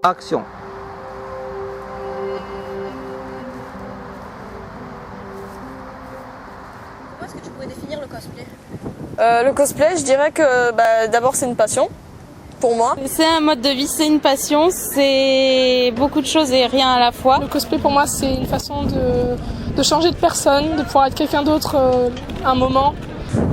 Action. Comment est-ce que tu pourrais définir le cosplay? Le cosplay, je dirais que d'abord c'est une passion pour moi. C'est un mode de vie, c'est une passion, c'est beaucoup de choses et rien à la fois. Le cosplay pour moi c'est une façon de changer de personne, de pouvoir être quelqu'un d'autre un moment.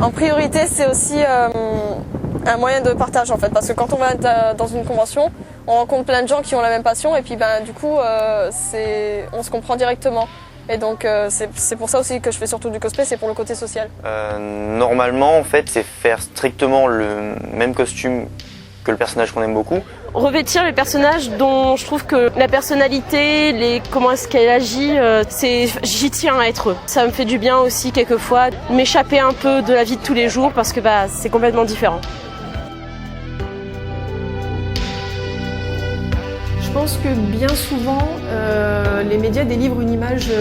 En priorité c'est aussi un moyen de partage en fait, parce que quand on va être dans une convention, on rencontre plein de gens qui ont la même passion et puis du coup on se comprend directement. Et donc c'est pour ça aussi que je fais surtout du cosplay, c'est pour le côté social. Normalement en fait c'est faire strictement le même costume que le personnage qu'on aime beaucoup. Revêtir les personnages dont je trouve que la personnalité, comment est-ce qu'elle agit, j'y tiens à être eux. Ça me fait du bien aussi quelquefois, m'échapper un peu de la vie de tous les jours parce que c'est complètement différent. Je pense que bien souvent, les médias délivrent une image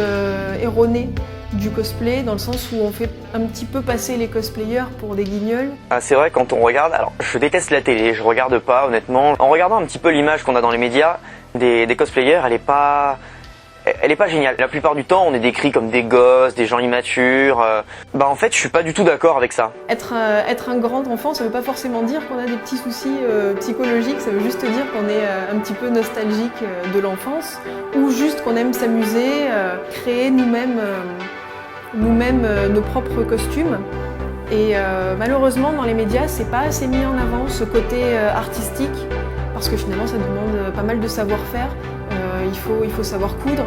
erronée du cosplay, dans le sens où on fait un petit peu passer les cosplayers pour des guignols. Ah, c'est vrai, quand on regarde, alors je déteste la télé, je regarde pas honnêtement. En regardant un petit peu l'image qu'on a dans les médias des cosplayers, elle est pas géniale. La plupart du temps, on est décrit comme des gosses, des gens immatures. En fait, je suis pas du tout d'accord avec ça. Être un grand enfant, ça veut pas forcément dire qu'on a des petits soucis psychologiques, ça veut juste dire qu'on est un petit peu nostalgique de l'enfance, ou juste qu'on aime s'amuser, créer nous-mêmes nos propres costumes. Et malheureusement, dans les médias, c'est pas assez mis en avant ce côté artistique, parce que finalement, ça demande pas mal de savoir-faire. Il faut savoir coudre,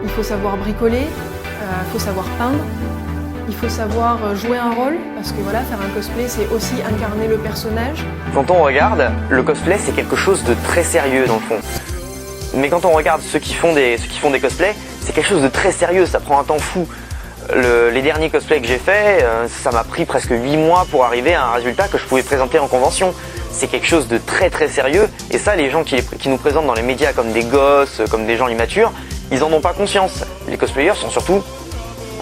il faut savoir bricoler, il faut savoir peindre, il faut savoir jouer un rôle, parce que voilà, faire un cosplay, c'est aussi incarner le personnage. Quand on regarde, le cosplay, c'est quelque chose de très sérieux dans le fond. Mais quand on regarde ceux qui font des cosplays, c'est quelque chose de très sérieux, ça prend un temps fou. Les derniers cosplays que j'ai faits, ça m'a pris presque 8 mois pour arriver à un résultat que je pouvais présenter en convention. C'est quelque chose de très très sérieux, et ça, les gens qui nous présentent dans les médias comme des gosses, comme des gens immatures, ils en ont pas conscience. Les cosplayers sont surtout,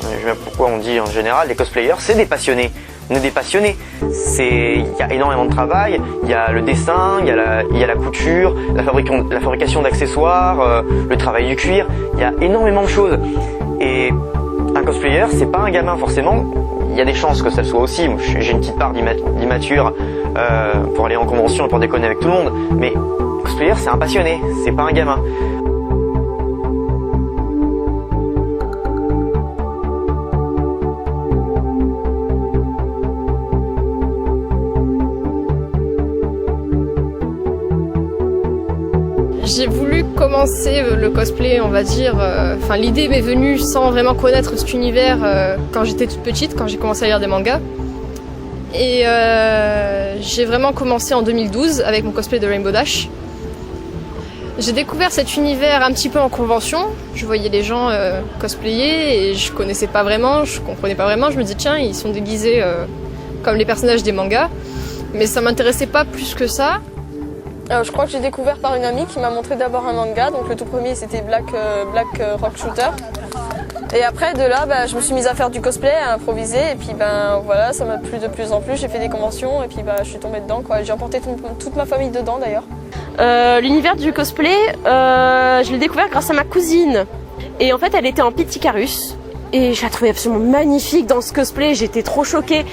je sais même pourquoi on dit en général, les cosplayers, c'est des passionnés. On est des passionnés. Il y a énormément de travail, il y a le dessin, il y a la couture, la fabrication d'accessoires, le travail du cuir, il y a énormément de choses. Et un cosplayer, c'est pas un gamin forcément. Il y a des chances que ça le soit aussi. J'ai une petite part d'immature pour aller en convention et pour déconner avec tout le monde. Mais cosplayer, c'est un passionné, c'est pas un gamin. J'ai voulu commencer le cosplay, on va dire, l'idée m'est venue sans vraiment connaître cet univers quand j'étais toute petite, quand j'ai commencé à lire des mangas. Et j'ai vraiment commencé en 2012 avec mon cosplay de Rainbow Dash. J'ai découvert cet univers un petit peu en convention, je voyais les gens cosplayer et je connaissais pas vraiment, je comprenais pas vraiment, je me disais tiens, ils sont déguisés comme les personnages des mangas, mais ça m'intéressait pas plus que ça. Je crois que j'ai découvert par une amie qui m'a montré d'abord un manga, donc le tout premier c'était Black Rock Shooter. Et après de là, je me suis mise à faire du cosplay, à improviser, et puis voilà, ça m'a plu de plus en plus, j'ai fait des conventions, et puis je suis tombée dedans, quoi. J'ai emporté toute ma famille dedans d'ailleurs. L'univers du cosplay, je l'ai découvert grâce à ma cousine. Et en fait, elle était en Pithecus. Et je la trouvais absolument magnifique dans ce cosplay, j'étais trop choquée.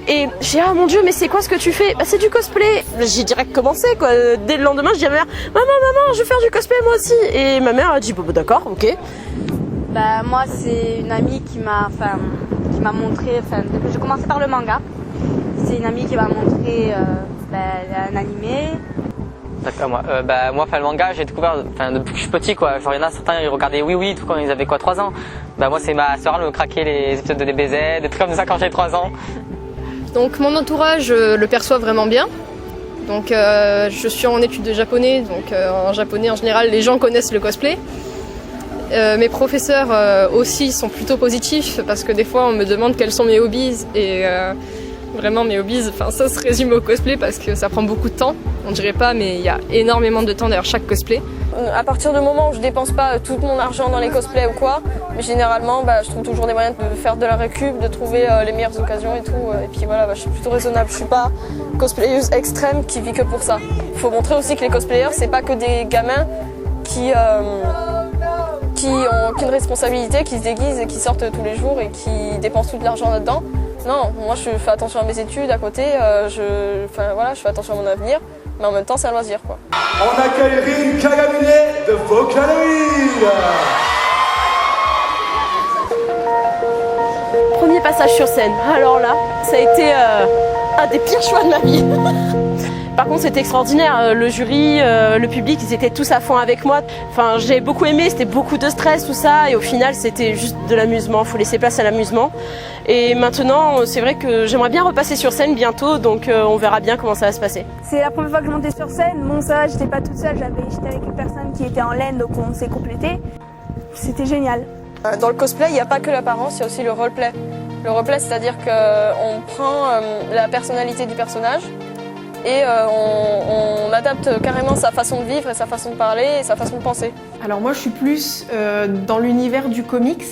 Et j'ai dit, ah mon dieu, mais c'est quoi ce que tu fais? C'est du cosplay. J'ai direct commencé, quoi. Dès le lendemain, je dis à ma mère, maman, je vais faire du cosplay moi aussi. Et ma mère a dit, d'accord, ok. Moi, c'est une amie qui m'a montré, depuis que j'ai commencé par le manga, c'est une amie qui m'a montré un animé. D'accord, moi, le manga, j'ai découvert, depuis que je suis petit, quoi. Genre, il y en a certains, ils regardaient Oui, tout quand ils avaient 3 ans. Moi, c'est ma soeur, elle me craquait les épisodes de DBZ, des trucs comme ça quand j'avais 3 ans. Donc, mon entourage le perçoit vraiment bien. Donc, je suis en études de japonais, donc en japonais, en général, les gens connaissent le cosplay. Mes professeurs aussi sont plutôt positifs parce que des fois, on me demande quels sont mes hobbies et Vraiment, mes hobbies, enfin, ça se résume au cosplay parce que ça prend beaucoup de temps. On dirait pas, mais il y a énormément de temps derrière chaque cosplay. À partir du moment où je dépense pas tout mon argent dans les cosplays ou quoi, mais généralement, je trouve toujours des moyens de faire de la récup, de trouver les meilleures occasions et tout. Et puis voilà, je suis plutôt raisonnable. Je suis pas cosplayeuse extrême qui vit que pour ça. Il faut montrer aussi que les cosplayers, c'est pas que des gamins qui ont aucune responsabilité, qui se déguisent et qui sortent tous les jours et qui dépensent tout de l'argent là-dedans. Non, moi je fais attention à mes études à côté, je fais attention à mon avenir, mais en même temps c'est un loisir quoi. On accueille Rin Kagamine de Vocaloid. Premier passage sur scène, alors là, ça a été un des pires choix de ma vie. Par contre, c'était extraordinaire. Le jury, le public, ils étaient tous à fond avec moi. Enfin, j'ai beaucoup aimé, c'était beaucoup de stress, tout ça. Et au final, c'était juste de l'amusement. Il faut laisser place à l'amusement. Et maintenant, c'est vrai que j'aimerais bien repasser sur scène bientôt. Donc, on verra bien comment ça va se passer. C'est la première fois que je montais sur scène. Bon, ça va, j'étais pas toute seule. J'étais avec une personne qui était en laine, donc on s'est complété. C'était génial. Dans le cosplay, il n'y a pas que l'apparence, il y a aussi le roleplay. Le roleplay, c'est-à-dire qu'on prend la personnalité du personnage et on adapte carrément sa façon de vivre et sa façon de parler et sa façon de penser. Alors moi je suis plus dans l'univers du comics.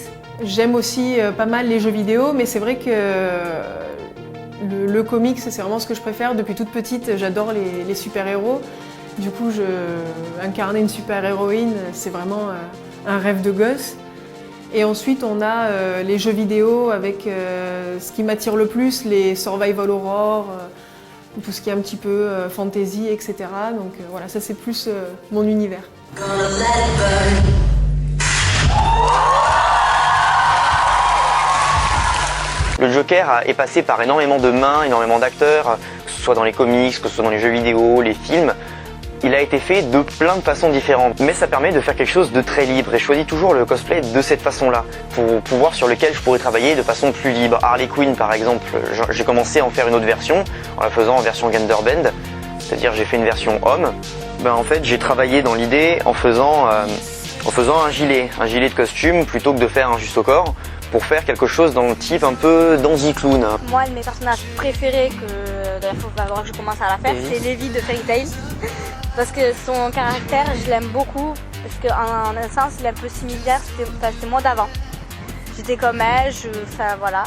J'aime aussi pas mal les jeux vidéo, mais c'est vrai que le comics c'est vraiment ce que je préfère. Depuis toute petite j'adore les super-héros. Du coup incarner une super-héroïne c'est vraiment un rêve de gosse. Et ensuite on a les jeux vidéo avec ce qui m'attire le plus, les survival horror, tout ce qui est un petit peu fantasy, etc. Donc voilà, ça c'est plus mon univers. Le Joker est passé par énormément de mains, énormément d'acteurs, que ce soit dans les comics, que ce soit dans les jeux vidéo, les films. Il a été fait de plein de façons différentes, mais ça permet de faire quelque chose de très libre et je choisis toujours le cosplay de cette façon-là, pour pouvoir sur lequel je pourrais travailler de façon plus libre. Harley Quinn par exemple, j'ai commencé à en faire une autre version, en la faisant en version Genderbend, c'est-à-dire j'ai fait une version homme. En fait j'ai travaillé dans l'idée en faisant un gilet de costume plutôt que de faire un juste au corps, pour faire quelque chose dans le type un peu Danzy Clown. Moi, un de mes personnages préférés, que d'ailleurs il va falloir que je commence à la faire, c'est Levi de Fairy Tail. Parce que son caractère, je l'aime beaucoup, parce qu'en un sens, il est un peu similaire, c'était moi d'avant. J'étais comme elle, voilà.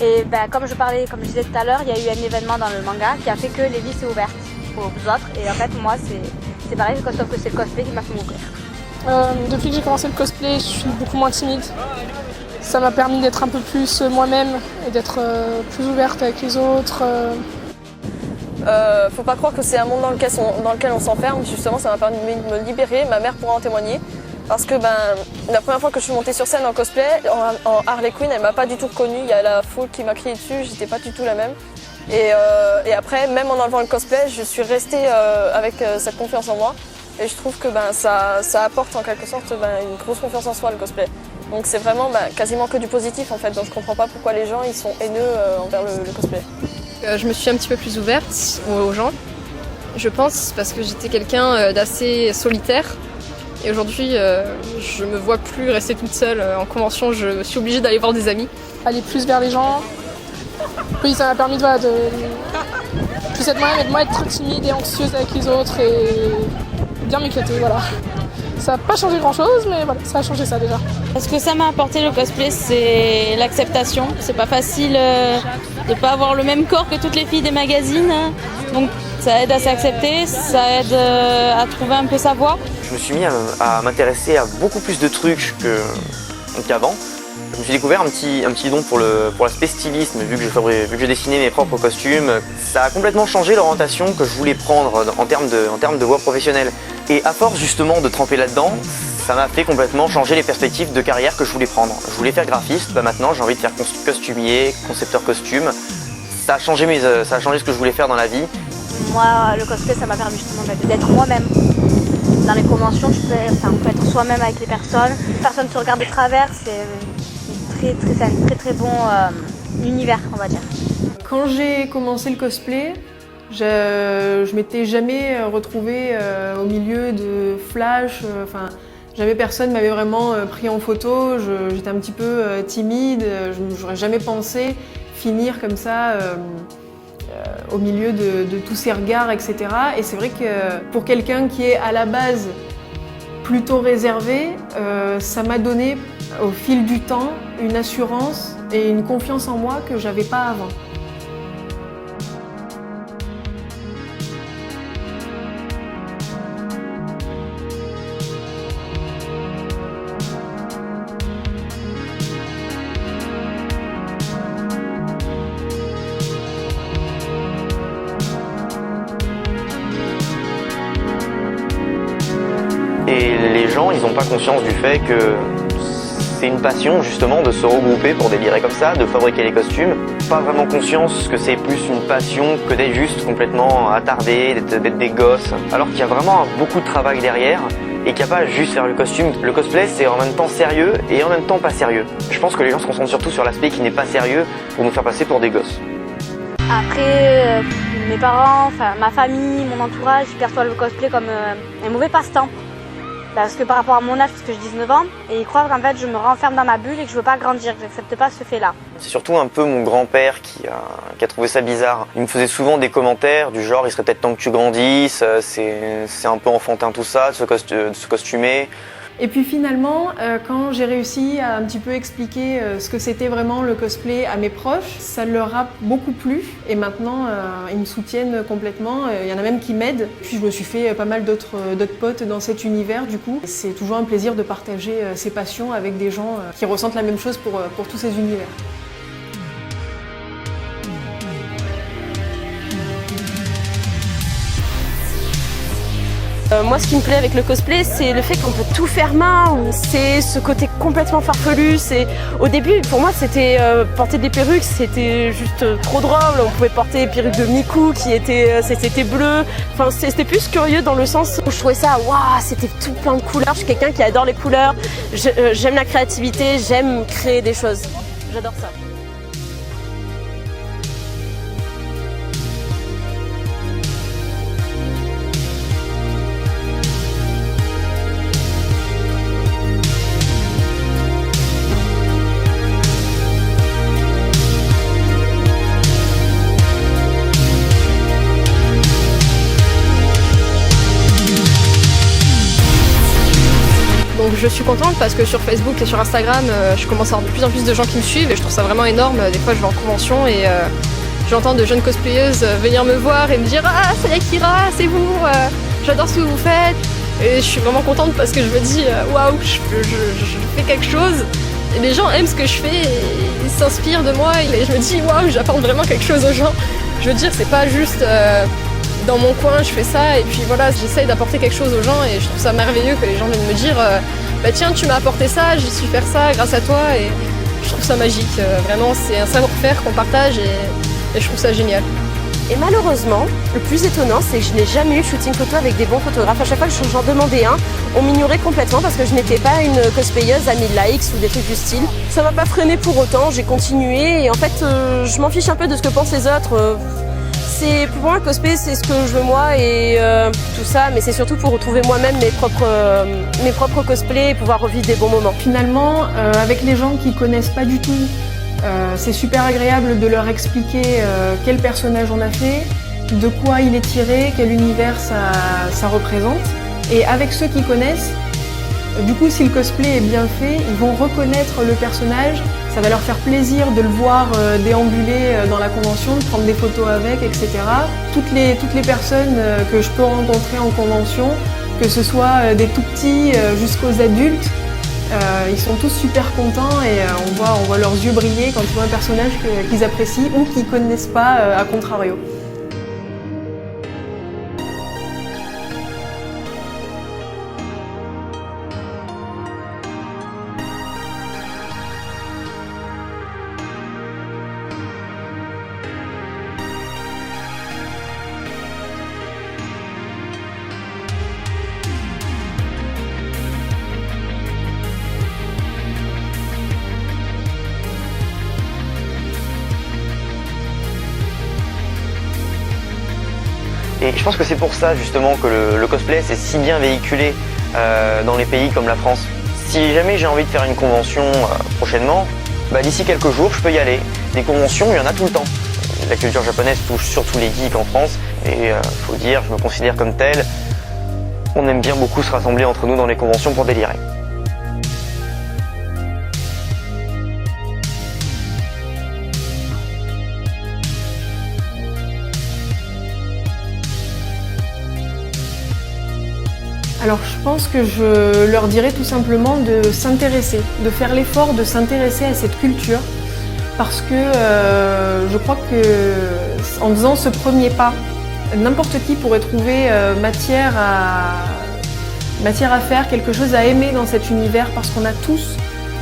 Et comme je disais tout à l'heure, il y a eu un événement dans le manga qui a fait que Levi s'est ouverte aux autres. Et en fait, moi, c'est pareil, sauf que c'est le cosplay qui m'a fait m'ouvrir. Depuis que j'ai commencé le cosplay, je suis beaucoup moins timide. Ça m'a permis d'être un peu plus moi-même et d'être plus ouverte avec les autres. Faut pas croire que c'est un monde dans lequel on s'enferme. Justement, ça m'a permis de me libérer. Ma mère pourra en témoigner. Parce que la première fois que je suis montée sur scène en cosplay, en Harley Quinn, elle m'a pas du tout reconnue. Il y a la foule qui m'a crié dessus, j'étais pas du tout la même. Et après, même en enlevant le cosplay, je suis restée avec cette confiance en moi. Et je trouve que ça apporte en quelque sorte une grosse confiance en soi, le cosplay. Donc c'est vraiment quasiment que du positif en fait. Donc je comprends pas pourquoi les gens ils sont haineux envers le cosplay. Je me suis un petit peu plus ouverte aux gens, je pense, parce que j'étais quelqu'un d'assez solitaire. Et aujourd'hui, je me vois plus rester toute seule en convention, je suis obligée d'aller voir des amis. Aller plus vers les gens. Oui, ça m'a permis de plus être moi-même et de moins être timide et anxieuse avec les autres et bien m'éclater, voilà. Ça n'a pas changé grand-chose, mais voilà, ça a changé ça déjà. Ce que ça m'a apporté le cosplay, c'est l'acceptation. C'est pas facile de pas avoir le même corps que toutes les filles des magazines. Donc ça aide à s'accepter, ça aide à trouver un peu sa voix. Je me suis mis à m'intéresser à beaucoup plus de trucs qu'avant. Je me suis découvert un petit don pour l'aspect stylisme, vu que je dessinais mes propres costumes. Ça a complètement changé l'orientation que je voulais prendre en termes de voie professionnelle. Et à force justement de tremper là-dedans, ça m'a fait complètement changer les perspectives de carrière que je voulais prendre. Je voulais faire graphiste, maintenant j'ai envie de faire costumier, concepteur costume. Ça a changé ce que je voulais faire dans la vie. Moi, le cosplay, ça m'a permis justement d'être moi-même. Dans les conventions, on peut être soi-même avec les personnes. Personne ne se regarde de travers, c'est un très bon univers, on va dire. Quand j'ai commencé le cosplay, je m'étais jamais retrouvée au milieu de flash. Jamais personne m'avait vraiment pris en photo. J'étais un petit peu timide. Je n'aurais jamais pensé finir comme ça au milieu de tous ces regards, etc. Et c'est vrai que pour quelqu'un qui est à la base plutôt réservé, ça m'a donné au fil du temps une assurance et une confiance en moi que j'avais pas avant. Et les gens, ils n'ont pas conscience du fait que c'est une passion justement de se regrouper pour délirer comme ça, de fabriquer les costumes. Pas vraiment conscience que c'est plus une passion que d'être juste complètement attardé, d'être des gosses. Alors qu'il y a vraiment beaucoup de travail derrière et qu'il n'y a pas juste faire le costume. Le cosplay, c'est en même temps sérieux et en même temps pas sérieux. Je pense que les gens se concentrent surtout sur l'aspect qui n'est pas sérieux pour nous faire passer pour des gosses. Après, mes parents, enfin ma famille, mon entourage, ils perçoivent le cosplay comme un mauvais passe-temps. Parce que par rapport à mon âge, parce que j'ai 19 ans, et ils croient qu'en fait je me renferme dans ma bulle et que je veux pas grandir, que j'accepte pas ce fait-là. C'est surtout un peu mon grand-père qui a trouvé ça bizarre. Il me faisait souvent des commentaires du genre « il serait peut-être temps que tu grandisses, c'est un peu enfantin tout ça, de se costumer ». Et puis finalement, quand j'ai réussi à un petit peu expliquer ce que c'était vraiment le cosplay à mes proches, ça leur a beaucoup plu et maintenant ils me soutiennent complètement. Il y en a même qui m'aident. Puis je me suis fait pas mal d'autres potes dans cet univers du coup. C'est toujours un plaisir de partager ces passions avec des gens qui ressentent la même chose pour tous ces univers. Moi, ce qui me plaît avec le cosplay, c'est le fait qu'on peut tout faire main. C'est ce côté complètement farfelu. Au début, pour moi, c'était porter des perruques, c'était juste trop drôle. On pouvait porter des perruques de Miku c'était bleu. Enfin, c'était plus curieux dans le sens où je trouvais ça, waouh, c'était tout plein de couleurs. Je suis quelqu'un qui adore les couleurs. J'aime la créativité, j'aime créer des choses. J'adore ça. Donc je suis contente parce que sur Facebook et sur Instagram, je commence à avoir de plus en plus de gens qui me suivent et je trouve ça vraiment énorme. Des fois je vais en convention et j'entends de jeunes cosplayeuses venir me voir et me dire « Ah, c'est Akira, c'est vous, j'adore ce que vous faites !» Et je suis vraiment contente parce que je me dis « Waouh, je fais quelque chose !» Et les gens aiment ce que je fais et ils s'inspirent de moi et je me dis « Waouh, j'apporte vraiment quelque chose aux gens !» Je veux dire, c'est pas juste dans mon coin, je fais ça et puis voilà, j'essaye d'apporter quelque chose aux gens et je trouve ça merveilleux que les gens viennent me dire bah tiens, tu m'as apporté ça, j'ai su faire ça grâce à toi et je trouve ça magique. Vraiment, c'est un savoir-faire qu'on partage et je trouve ça génial. Et malheureusement, le plus étonnant, c'est que je n'ai jamais eu de shooting photo avec des bons photographes. À chaque fois que j'en demandais un, on m'ignorait complètement parce que je n'étais pas une cosplayeuse à 1000 likes ou des trucs du style. Ça m'a pas freiné pour autant, j'ai continué et en fait, je m'en fiche un peu de ce que pensent les autres. Pour moi, le cosplay, c'est ce que je veux moi et tout ça, mais c'est surtout pour retrouver moi-même mes propres cosplays et pouvoir revivre des bons moments. Finalement, avec les gens qui connaissent pas du tout, c'est super agréable de leur expliquer quel personnage on a fait, de quoi il est tiré, quel univers ça représente. Et avec ceux qui connaissent, du coup, si le cosplay est bien fait, ils vont reconnaître le personnage, ça va leur faire plaisir de le voir déambuler dans la convention, de prendre des photos avec, etc. Toutes les personnes que je peux rencontrer en convention, que ce soit des tout petits jusqu'aux adultes, ils sont tous super contents et on voit leurs yeux briller quand ils voient un personnage qu'ils apprécient ou qu'ils ne connaissent pas à contrario. Et je pense que c'est pour ça justement que le cosplay c'est si bien véhiculé dans les pays comme la France. Si jamais j'ai envie de faire une convention prochainement, d'ici quelques jours je peux y aller. Des conventions, il y en a tout le temps. la culture japonaise touche surtout les geeks en France. Et faut dire, je me considère comme tel. On aime bien beaucoup se rassembler entre nous dans les conventions pour délirer. Alors je pense que je leur dirais tout simplement de s'intéresser, de faire l'effort de s'intéresser à cette culture parce que je crois que en faisant ce premier pas, n'importe qui pourrait trouver matière à faire, quelque chose à aimer dans cet univers parce qu'on a tous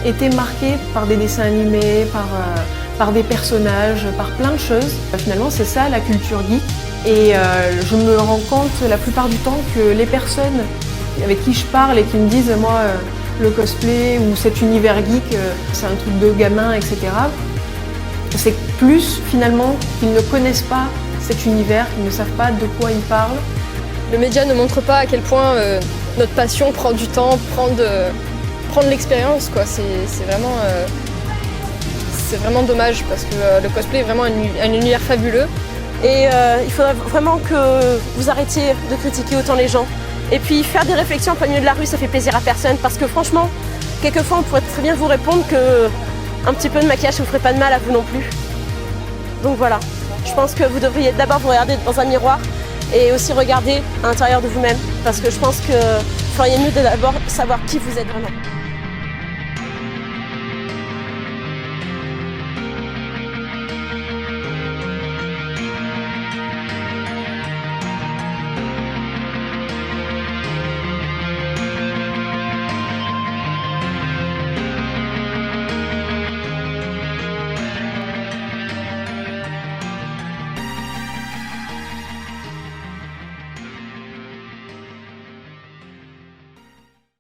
été marqués par des dessins animés, par des personnages, par plein de choses. Finalement c'est ça la culture geek et je me rends compte la plupart du temps que les personnes avec qui je parle et qui me disent moi le cosplay ou cet univers geek c'est un truc de gamin, etc. C'est plus finalement qu'ils ne connaissent pas cet univers, qu'ils ne savent pas de quoi ils parlent. Le média ne montre pas à quel point notre passion prend du temps, prend de l'expérience, quoi. C'est vraiment dommage parce que le cosplay est vraiment un univers fabuleux. Et il faudrait vraiment que vous arrêtiez de critiquer autant les gens. Et puis faire des réflexions en plein milieu de la rue, ça fait plaisir à personne parce que franchement, quelquefois on pourrait très bien vous répondre que un petit peu de maquillage ne vous ferait pas de mal à vous non plus. Donc voilà, je pense que vous devriez d'abord vous regarder dans un miroir et aussi regarder à l'intérieur de vous-même parce que je pense que vous feriez mieux de d'abord savoir qui vous êtes vraiment.